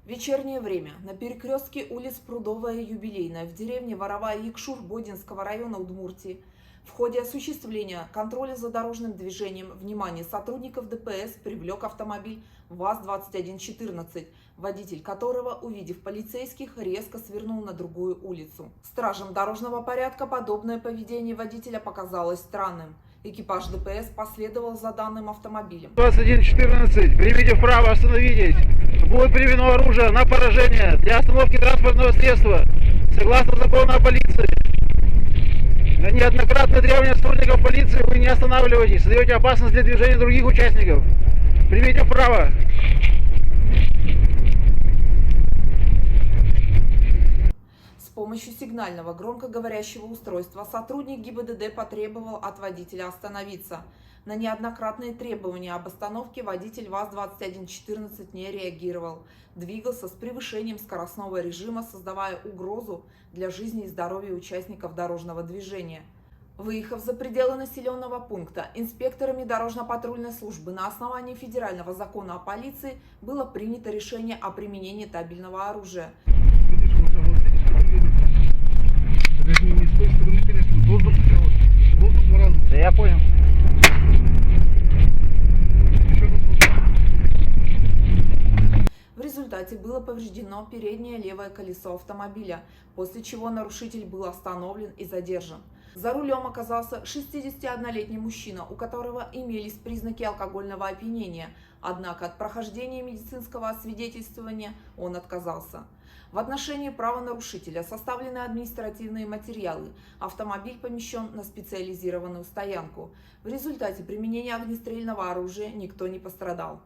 Вечернее время на перекрестке улиц Прудовая и Юбилейная в деревне Воровая Якшур Бодинского района Удмуртии в ходе осуществления контроля за дорожным движением внимание сотрудников ДПС привлек автомобиль ВАЗ-2114, водитель которого, увидев полицейских, резко свернул на другую улицу. Стражам дорожного порядка подобное поведение водителя показалось странным. Экипаж ДПС последовал за данным автомобилем. 2114, примите вправо, остановитесь. Будет применено оружие на поражение для остановки транспортного средства, согласно закону о полиции. На неоднократное требование сотрудников полиции вы не останавливаетесь, создаете опасность для движения других участников. Примите вправо. С помощью сигнального громкоговорящего устройства сотрудник ГИБДД потребовал от водителя остановиться. На неоднократные требования об остановке водитель ВАЗ-2114 не реагировал, двигался с превышением скоростного режима, создавая угрозу для жизни и здоровья участников дорожного движения. Выехав за пределы населенного пункта, инспекторами дорожно-патрульной службы на основании федерального закона о полиции было принято решение о применении табельного оружия. Да я понял. В результате было повреждено переднее левое колесо автомобиля, после чего нарушитель был остановлен и задержан. За рулем оказался 61-летний мужчина, у которого имелись признаки алкогольного опьянения, однако от прохождения медицинского освидетельствования он отказался. В отношении правонарушителя составлены административные материалы, автомобиль помещен на специализированную стоянку. В результате применения огнестрельного оружия никто не пострадал.